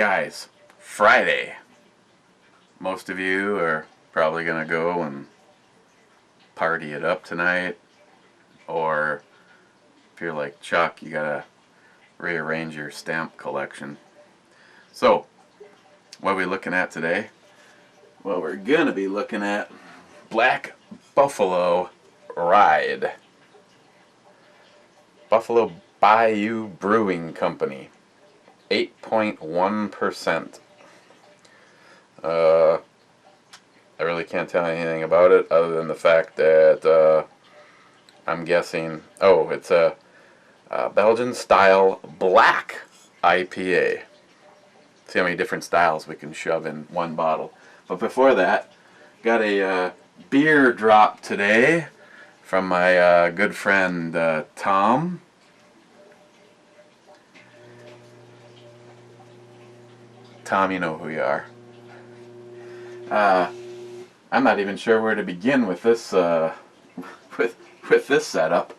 Guys, Friday. Most of you are probably going to go and party it up tonight. Or if you're like Chuck, you got to rearrange your stamp collection. So, what are we looking at today? Well, we're going to be looking at Black Buffalo Rye'd. Buffalo Bayou Brewing Company. 8.1%. I really can't tell anything about it other than the fact that I'm guessing, it's a Belgian style black IPA. See how many different styles we can shove in one bottle. But before that, got a beer drop today from my good friend Tom. Tom, you know who you are. I'm not even sure where to begin with this with this setup.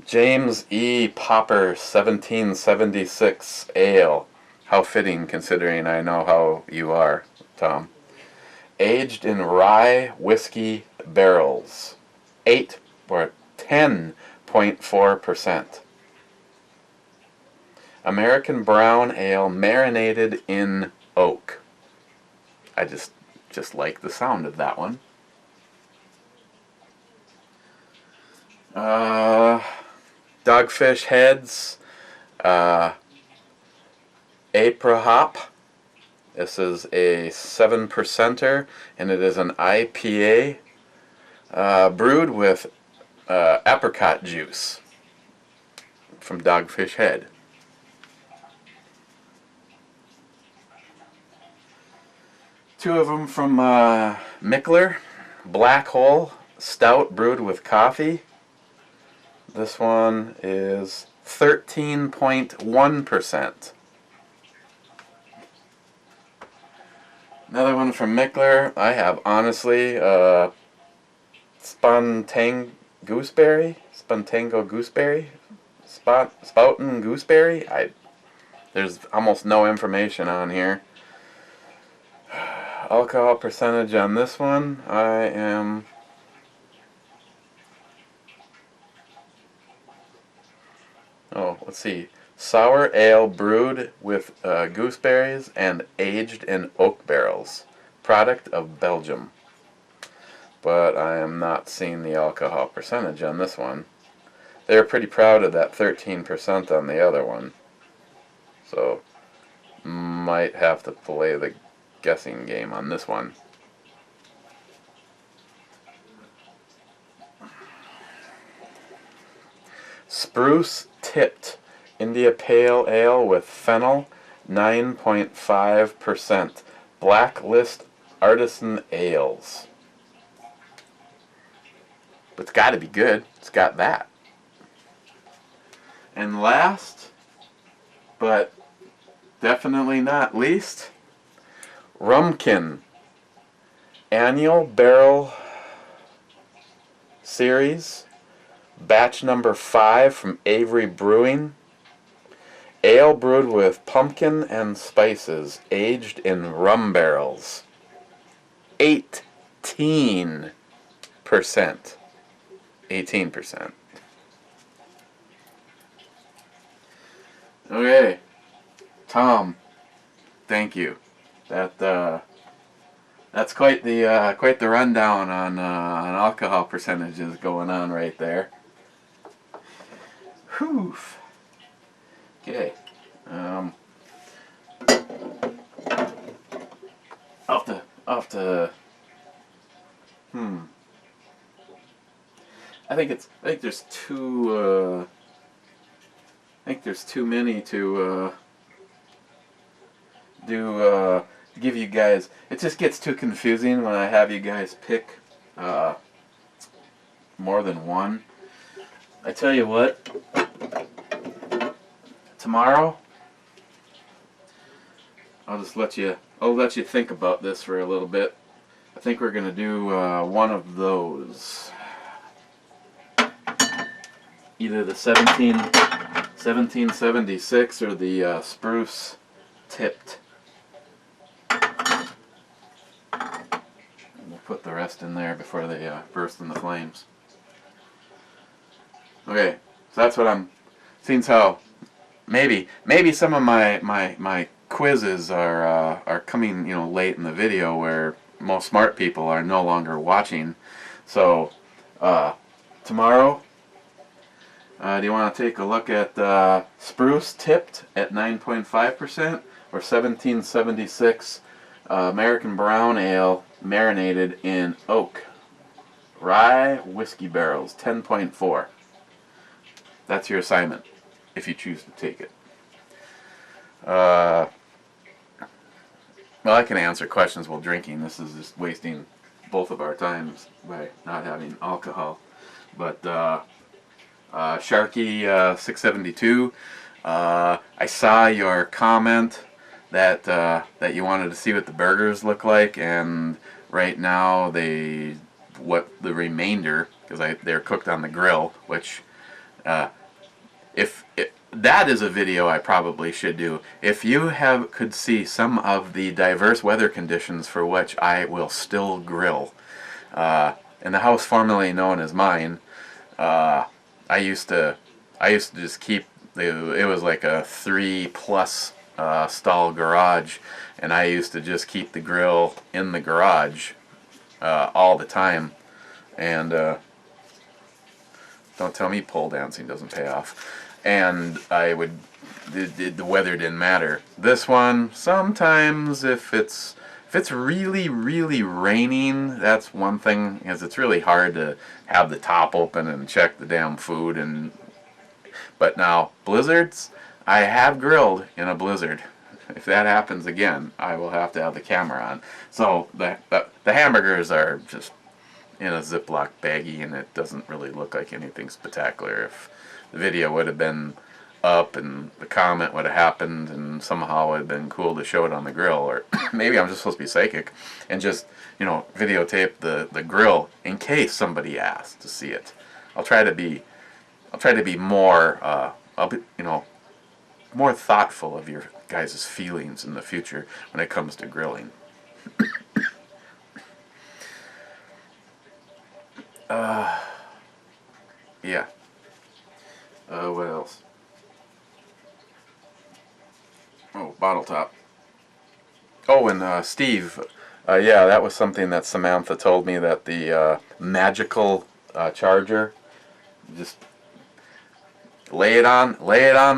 James E. Popper 1776 Ale. How fitting, considering I know how you are, Tom. Aged in rye whiskey barrels. 8 or 10.4%. American brown ale marinated in oak. I just like the sound of that one. Dogfish Heads, April hop. This is a 7%er, and it is an IPA brewed with apricot juice from Dogfish Head. Two of them from Mickler, Black Hole Stout brewed with coffee. This one is 13.1%. Another one from Mickler. I have honestly Spoutin Gooseberry. There's almost no information on here. Alcohol percentage on this one, let's see. Sour ale brewed with gooseberries and aged in oak barrels. Product of Belgium. But I am not seeing the alcohol percentage on this one. They're pretty proud of that 13% on the other one. So, might have to play the guessing game on this one. Spruce Tipped India Pale Ale with Fennel, 9.5%. Blacklist Artisan Ales. But it's got to be good. It's got that. And last, but definitely not least, Rumkin Annual Barrel Series, batch number 5 from Avery Brewing. Ale brewed with pumpkin and spices, aged in rum barrels. 18%. 18%. Okay, Tom, thank you. That's quite the rundown on alcohol percentages going on right there. Whew. Okay. Off to. I think there's too many to give you guys. It just gets too confusing when I have you guys pick more than one. I tell you what, tomorrow I'll let you think about this for a little bit. I think we're gonna do one of those. Either the 17 1776 or the spruce tipped. And we'll put the rest in there before they burst in the flames. Okay, so that's what I'm seeing. How maybe some of my quizzes are coming, late in the video where most smart people are no longer watching. So tomorrow, do you want to take a look at spruce tipped at 9.5% or 1776 American brown ale marinated in oak rye whiskey barrels 10.4? That's your assignment if you choose to take it. Well, I can answer questions while drinking. This is just wasting both of our times by not having alcohol. But Sharky 672, I saw your comment that you wanted to see what the burgers look like, and right now what the remainder, because they're cooked on the grill, which if that is a video I probably should do. If you could see some of the diverse weather conditions for which I will still grill. In the house formerly known as mine, I used to just keep, it was like a 3+ stall garage, and I used to just keep the grill in the garage all the time. And don't tell me pole dancing doesn't pay off. And the weather didn't matter. This one, sometimes if it's really, really raining, that's one thing, because it's really hard to have the top open and check the damn food. But now, blizzards, I have grilled in a blizzard. If that happens again, I will have to have the camera on. So the hamburgers are just in a Ziploc baggie, and it doesn't really look like anything spectacular. If the video would have been up and the comment would have happened, and somehow it would have been cool to show it on the grill, or maybe I'm just supposed to be psychic and just videotape the grill in case somebody asks to see it. I'll try to be more more thoughtful of your guys' feelings in the future when it comes to grilling. Yeah. What else? Oh, bottle top. Oh, and Steve, yeah, that was something that Samantha told me, that the magical charger, just lay it on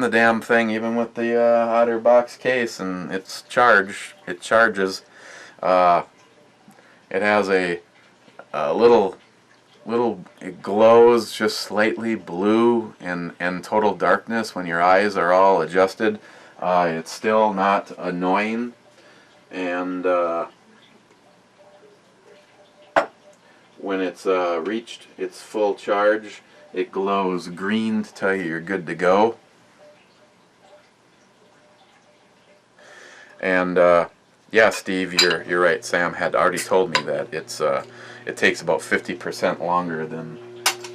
the damn thing, even with the OtterBox case, and it charges. It has a little, it glows just slightly blue in total darkness when your eyes are all adjusted. It's still not annoying, and when it's reached its full charge, it glows green to tell you you're good to go. And yeah, Steve, you're right. Sam had already told me that it takes about 50% longer than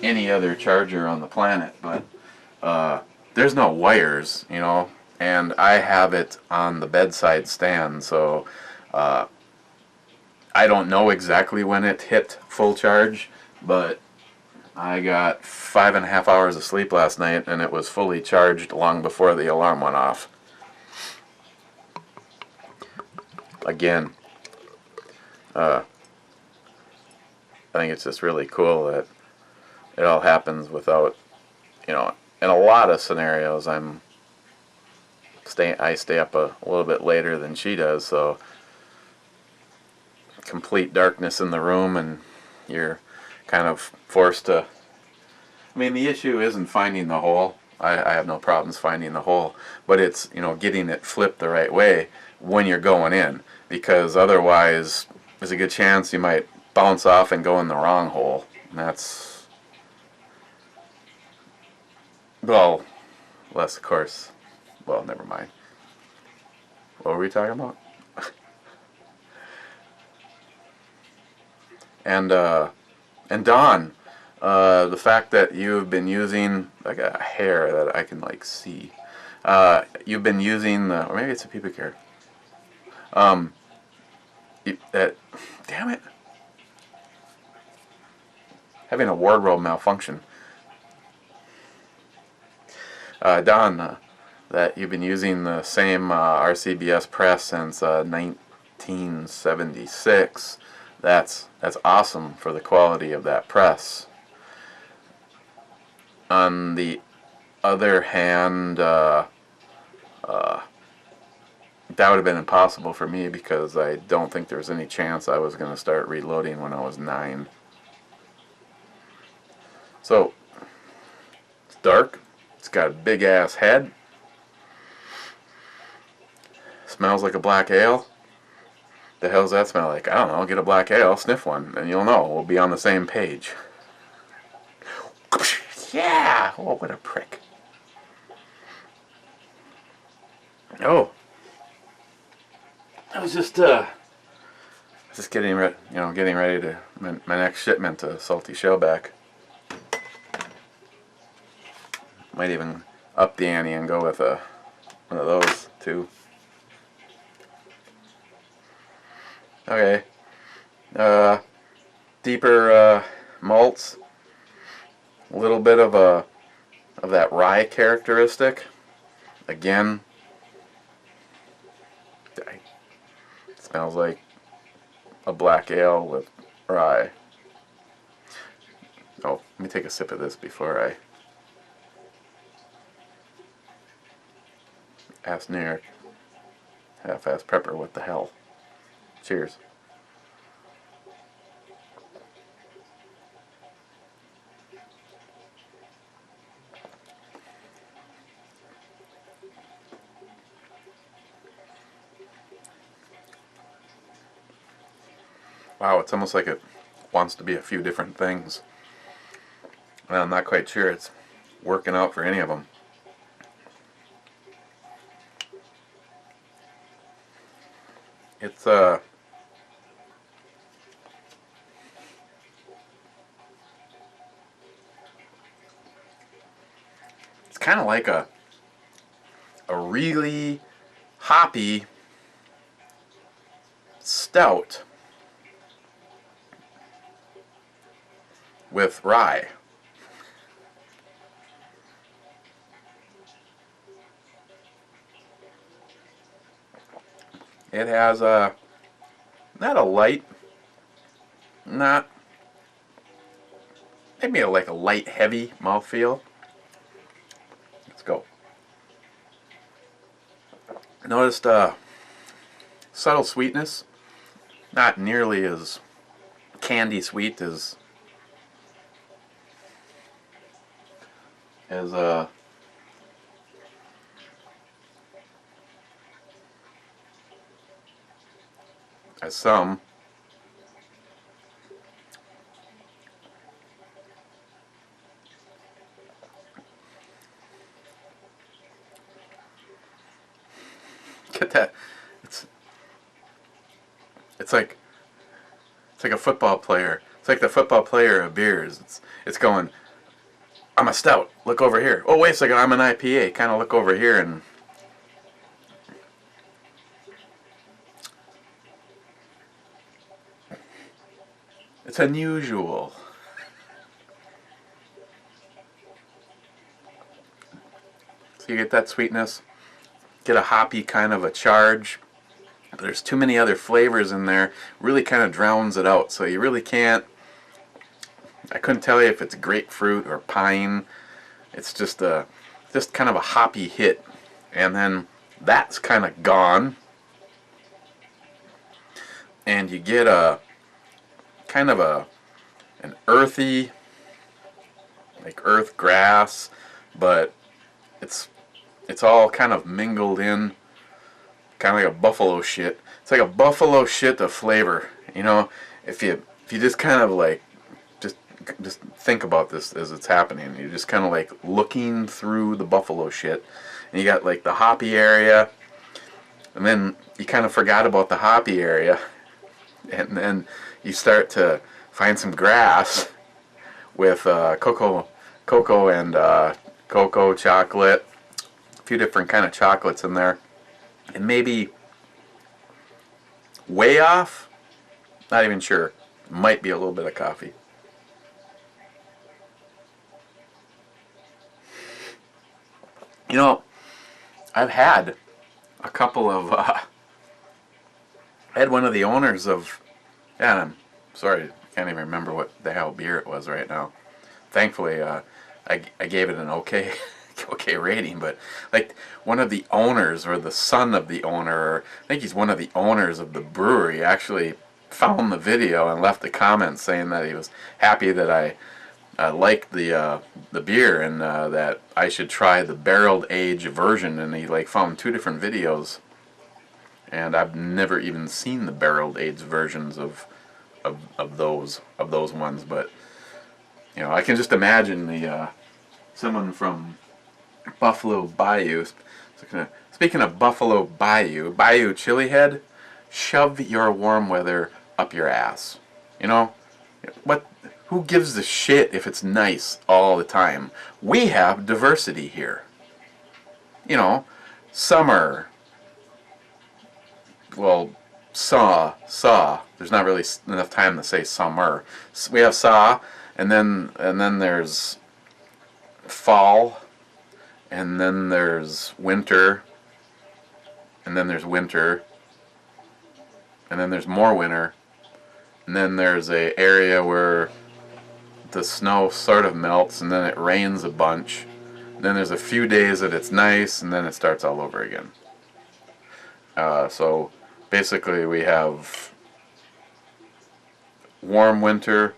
any other charger on the planet, but there's no wires, and I have it on the bedside stand, so I don't know exactly when it hit full charge, but I got 5.5 hours of sleep last night, and it was fully charged long before the alarm went off. Again, I think it's just really cool that it all happens without, in a lot of scenarios I stay up a little bit later than she does, so complete darkness in the room, and you're kind of forced to, the issue isn't finding the hole. I have no problems finding the hole, but it's, getting it flipped the right way when you're going in, because otherwise there's a good chance you might bounce off and go in the wrong hole, and that's, well, less, of course, well, never mind. What were we talking about? And Don, The fact that you've been using, I got a hair that I can like see. You've been using, or maybe it's a pubic hair. Damn it, having a wardrobe malfunction. Don, that you've been using the same RCBS press since 1976. That's awesome for the quality of that press. On the other hand, that would have been impossible for me because I don't think there was any chance I was going to start reloading when I was 9. So, it's dark. It's got a big ass head. Smells like a black ale. The hell's that smell like? I don't know. Get a black ale, sniff one, and you'll know. We'll be on the same page. Yeah! Oh, what a prick. Oh. I was just getting ready, getting ready to my next shipment of salty shellback. Might even up the ante and go with one of those too. Okay. Deeper malts. A little bit of that rye characteristic. Again, it smells like a black ale with rye. Oh, let me take a sip of this before I ask New York. Half-ass prepper, what the hell? Cheers. Wow, it's almost like it wants to be a few different things. Well, I'm not quite sure it's working out for any of them. It's kind of like a really hoppy stout with rye. It has not a light, not maybe like a light heavy mouthfeel. Let's go. Noticed subtle sweetness, not nearly as candy sweet as some. Get that? It's like a football player. It's like the football player of beers. It's going, I'm a stout. Look over here. Oh, wait a second. I'm an IPA. Kind of look over here and it's unusual. So you get that sweetness, get a hoppy kind of a charge. There's too many other flavors in there. Really kind of drowns it out. So you really can't. I couldn't tell you if it's grapefruit or pine. It's just kind of a hoppy hit, and then that's kind of gone, and you get a kind of an earthy, like earth grass, but it's all kind of mingled in, kind of like a buffalo shit. It's like a buffalo shit of flavor. If you just kind of like just think about this as it's happening. You're just kind of like looking through the buffalo shit, and you got like the hoppy area, and then you kind of forgot about the hoppy area, and then you start to find some grass with cocoa and cocoa chocolate, a few different kind of chocolates in there, and maybe way off, not even sure, might be a little bit of coffee. You know, I've had a couple of, I had one of the owners of, yeah, I'm sorry, I can't even remember what the hell beer it was right now. Thankfully, I gave it an okay, okay rating, but like one of the owners or the son of the owner, or I think he's one of the owners of the brewery, actually found the video and left a comment saying that he was happy that I liked the beer and that I should try the barreled age version, and he like found 2 different videos, and I've never even seen the barreled age versions of those ones, but you know, I can just imagine the someone from Buffalo Bayou. Speaking of Buffalo Bayou Chili Head, shove your warm weather up your ass. You know, what? Who gives a shit if it's nice all the time? We have diversity here. You know, summer. Well, saw. There's not really enough time to say summer. We have saw, and then there's fall, and then there's winter, and then there's winter, and then there's more winter, and then there's a area where the snow sort of melts, and then it rains a bunch, and then there's a few days that it's nice, and then it starts all over again. So basically we have warm winter,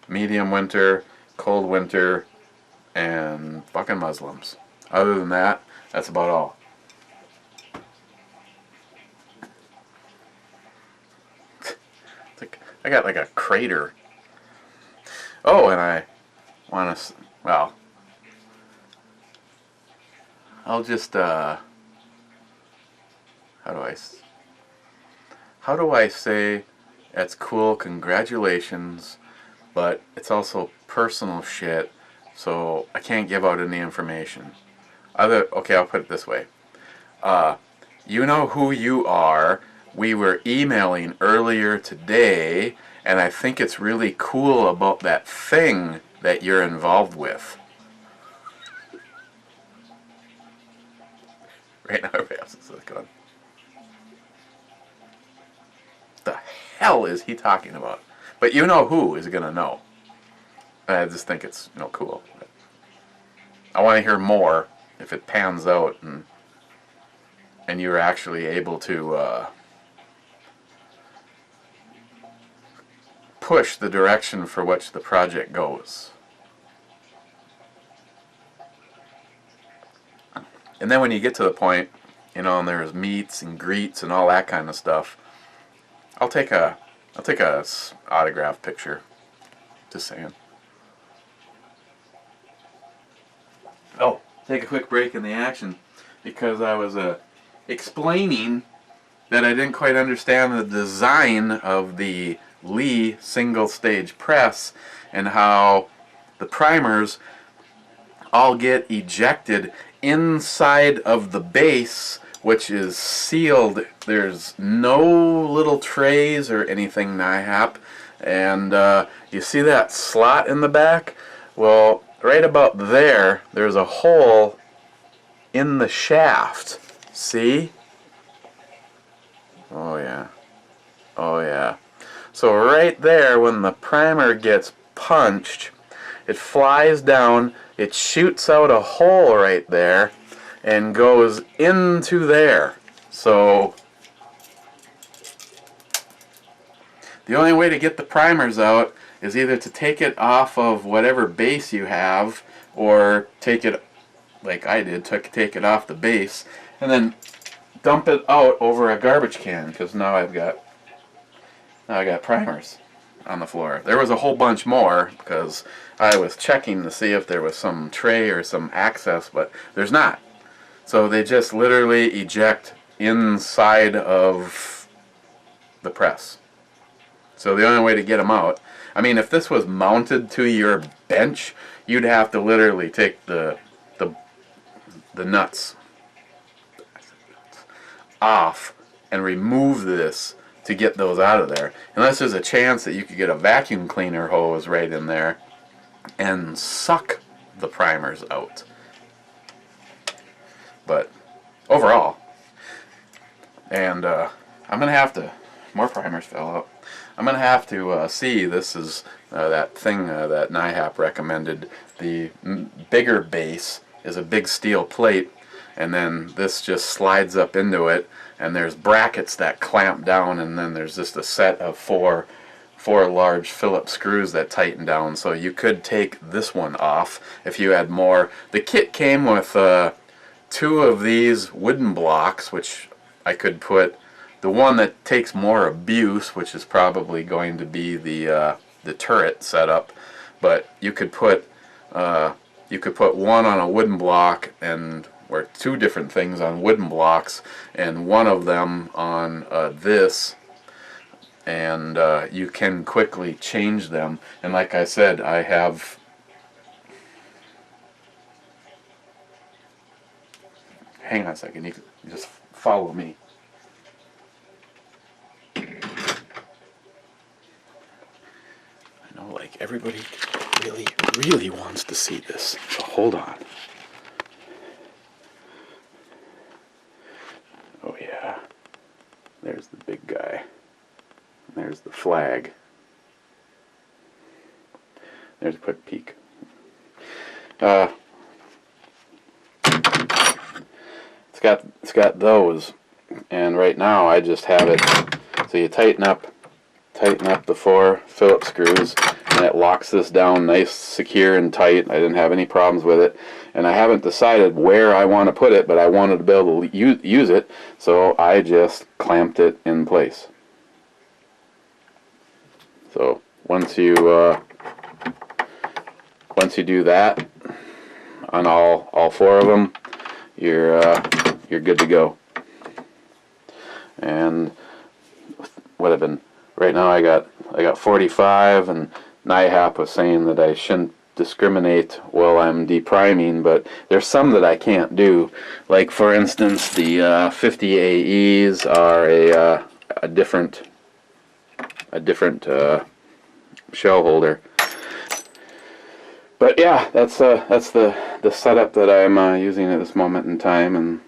medium winter, cold winter, and fucking Muslims. Other than that, that's about all. I got like a crater. Oh, and I want to, well, I'll just, how do I say, that's cool, congratulations, but it's also personal shit, so I can't give out any information. Okay, I'll put it this way. You know who you are. We were emailing earlier today, and I think it's really cool about that thing that you're involved with. Right now, everybody else is going, the hell is he talking about? But you know who is going to know. I just think it's, you know, cool. I want to hear more if it pans out and you're actually able to push the direction for which the project goes. And then when you get to the point, you know, and there's meets and greets and all that kind of stuff, I'll take a autograph picture. Just saying. Oh, take a quick break in the action because I was explaining that I didn't quite understand the design of the Lee single stage press and how the primers all get ejected inside of the base, which is sealed. There's no little trays or anything NIHAP, and you see that slot in the back? Well, right about there, there's a hole in the shaft. See? Oh yeah. Oh yeah. So right there, when the primer gets punched, it flies down, it shoots out a hole right there, and goes into there. So the only way to get the primers out is either to take it off of whatever base you have, or take it, like I did, take it off the base, and then dump it out over a garbage can, because now I got primers on the floor. There was a whole bunch more, because I was checking to see if there was some tray or some access, but there's not. So they just literally eject inside of the press. So the only way to get them out, I mean, if this was mounted to your bench, you'd have to literally take the nuts off and remove this to get those out of there. Unless there's a chance that you could get a vacuum cleaner hose right in there and suck the primers out. But overall, and I'm going to have to, more primers fell out. I'm going to have to see, this is that thing that NIHAP recommended. The bigger base is a big steel plate, and then this just slides up into it, and there's brackets that clamp down, and then there's just a set of four large Phillips screws that tighten down. So you could take this one off if you had more. The kit came with 2 of these wooden blocks, which I could put. The one that takes more abuse, which is probably going to be the turret setup, but you could put one on a wooden block, and or 2 different things on wooden blocks, and one of them on this, and you can quickly change them. And like I said, I have, hang on a second, you can just follow me. I know, like, everybody really wants to see this, so hold on. Oh yeah, there's the big guy. There's the flag. There's a quick peek. It's got those, and right now I just have it. So you tighten up the 4 Phillips screws, and it locks this down nice, secure, and tight. I didn't have any problems with it, and I haven't decided where I want to put it, but I wanted to be able to use it, so I just clamped it in place. So once you do that on all 4 of them, you're good to go. And what I've been right now, I got 45, and NIHAP was saying that I shouldn't discriminate while I'm depriming, but there's some that I can't do. Like, for instance, the 50 AEs are a different shell holder. But yeah, that's the setup that I'm using at this moment in time. And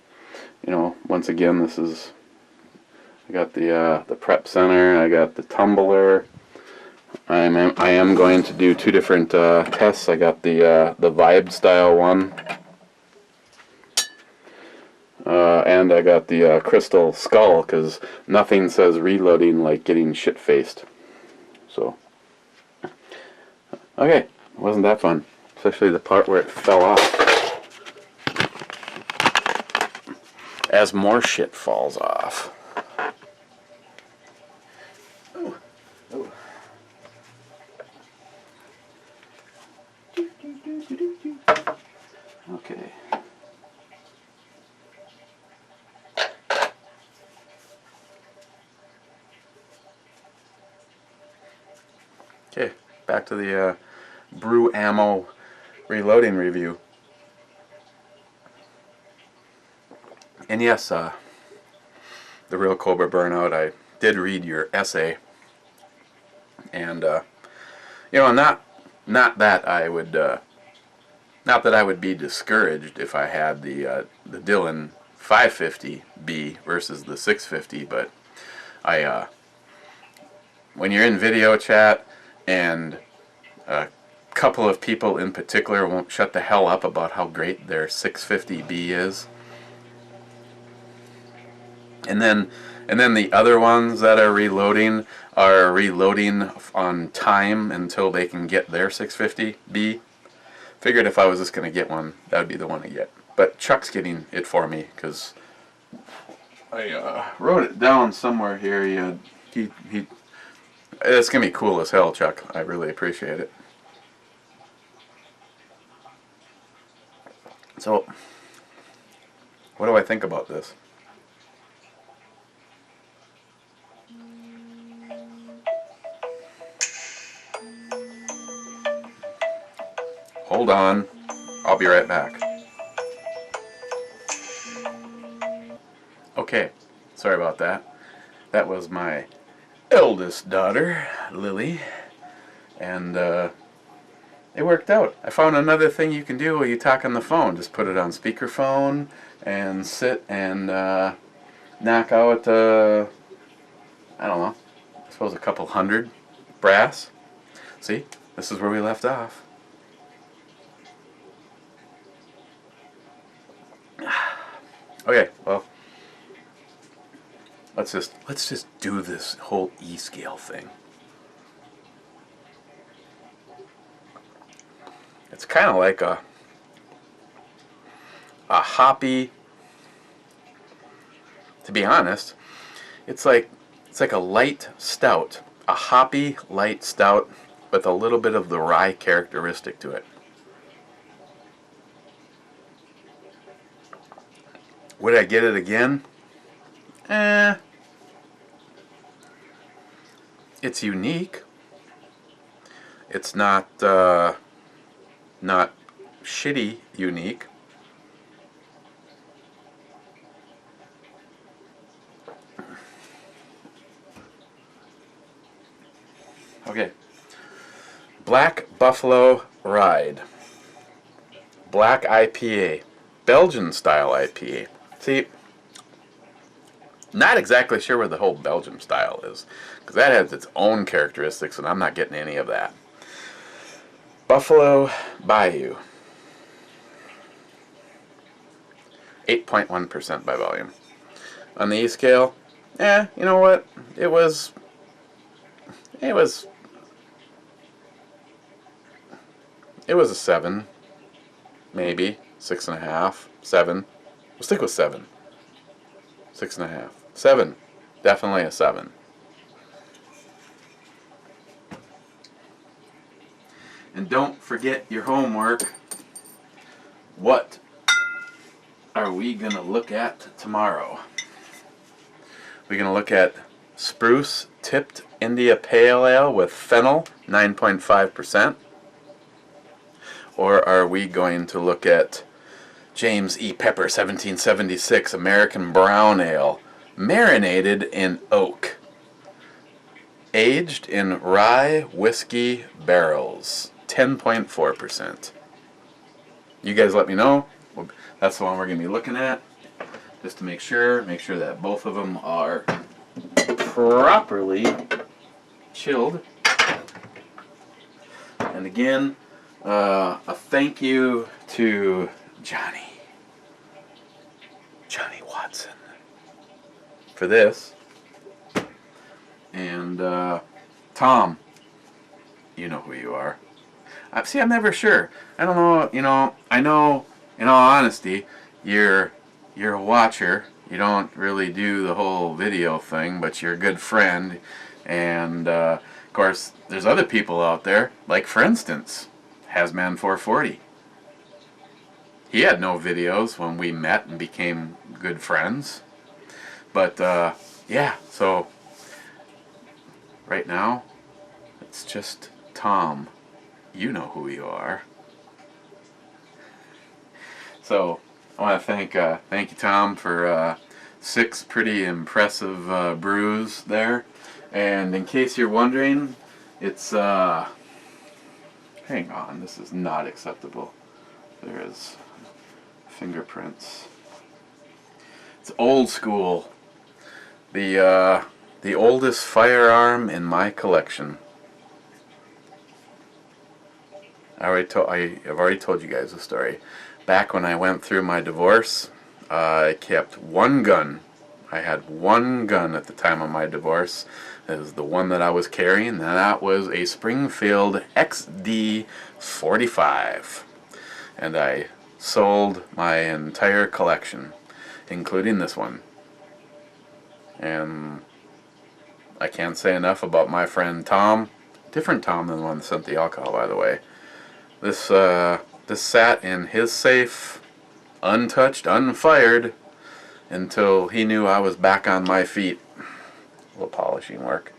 you know, once again, this is, I got the prep center, I got the tumbler. I am going to do 2 different tests. I got the vibe style one, and I got the crystal skull, because nothing says reloading like getting shit faced. So okay, wasn't that fun? Especially the part where it fell off. As more shit falls off. Oh. Oh. Okay. Okay, back to the brew ammo reloading review. And yes, the Real Cobra Burnout, I did read your essay, and you know, not that I would be discouraged if I had the Dillon 550B versus the 650, but when you're in video chat and a couple of people in particular won't shut the hell up about how great their 650B is, and then the other ones that are reloading on time until they can get their 650B. Figured if I was just going to get one, that would be the one to get. But Chuck's getting it for me, because I wrote it down somewhere here. It's going to be cool as hell, Chuck. I really appreciate it. So, what do I think about this? Hold on. I'll be right back. Okay, sorry about that. That was my eldest daughter, Lily, and it worked out. I found another thing you can do while you talk on the phone. Just put it on speakerphone and sit and knock out, I don't know, I suppose a couple hundred brass. See, this is where we left off. Okay, well, let's just do this whole E scale thing. It's kind of like a hoppy. To be honest, it's like a light stout, a hoppy light stout with a little bit of the rye characteristic to it. Would I get it again? It's unique. It's not shitty unique. Okay. Black Buffalo Rye'd. Black IPA. Belgian style IPA. See, not exactly sure where the whole Belgian style is, because that has its own characteristics, and I'm not getting any of that. Buffalo Bayou. 8.1% by volume. On the E scale, you know what? It was a 7, maybe 6.5, 7. We'll stick with 7. 6.5, 7. Definitely a 7. And don't forget your homework. What are we going to look at tomorrow? We're going to look at Spruce Tipped India Pale Ale with Fennel, 9.5%. Or are we going to look at James E. Pepper 1776 American Brown Ale, marinated in oak, aged in rye whiskey barrels, 10.4%. You guys let me know. That's the one we're going to be looking at, just to make sure that both of them are properly chilled. And again, a thank you to Johnny Watson for this, and Tom, you know who you are. See, I'm never sure. I don't know. I know. In all honesty, you're a watcher. You don't really do the whole video thing, but you're a good friend, and of course, there's other people out there. Like, for instance, Hasman440. He had no videos when we met and became good friends. But, yeah, so right now, it's just Tom. You know who you are. So, I want to thank you, Tom, for 6 pretty impressive brews there. And in case you're wondering, it's, hang on, this is not acceptable. There's fingerprints. It's old school. The oldest firearm in my collection. I've already told you guys the story. Back when I went through my divorce, I kept one gun. I had one gun at the time of my divorce. It was the one that I was carrying, and that was a Springfield XD45. And I sold my entire collection, including this one. And I can't say enough about my friend Tom. Different Tom than the one that sent the alcohol, by the way. This sat in his safe, untouched, unfired, until he knew I was back on my feet. A little polishing work.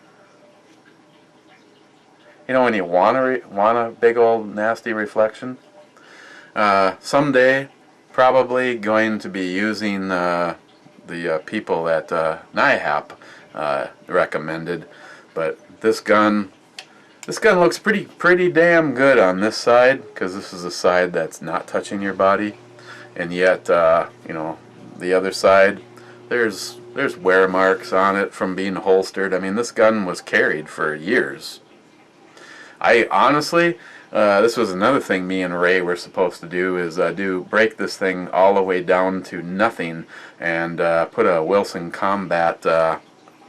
You know when you want a big old nasty reflection? Someday, probably going to be using the people at NIHAP recommended, but this gun looks pretty damn good on this side, because this is a side that's not touching your body, and yet you know, the other side, there's wear marks on it from being holstered. I mean, this gun was carried for years. I honestly, this was another thing me and Ray were supposed to do, is break this thing all the way down to nothing and put a Wilson Combat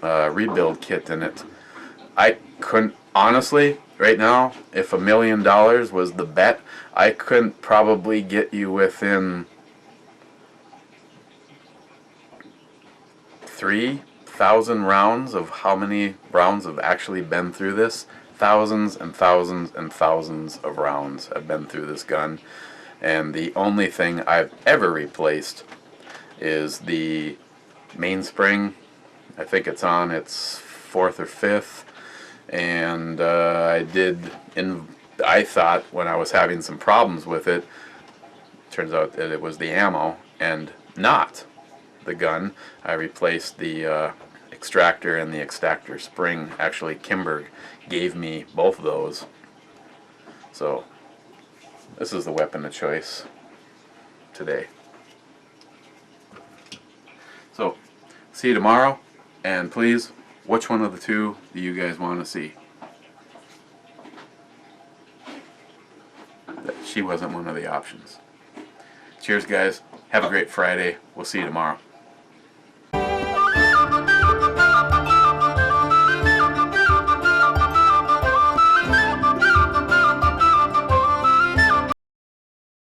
rebuild kit in it. I couldn't, honestly, right now, if $1 million was the bet, I couldn't probably get you within 3,000 rounds of how many rounds have actually been through this. Thousands and thousands and thousands of rounds have been through this gun, and the only thing I've ever replaced is the mainspring. I think it's on its 4th or 5th, and I thought when I was having some problems with it, turns out that it was the ammo and not the gun. I replaced the extractor and the extractor spring. Actually, Kimberg gave me both of those. So this is the weapon of choice today. So see you tomorrow, and please, which one of the two do you guys want to see? She wasn't one of the options. Cheers, guys. Have a great Friday. We'll see you tomorrow.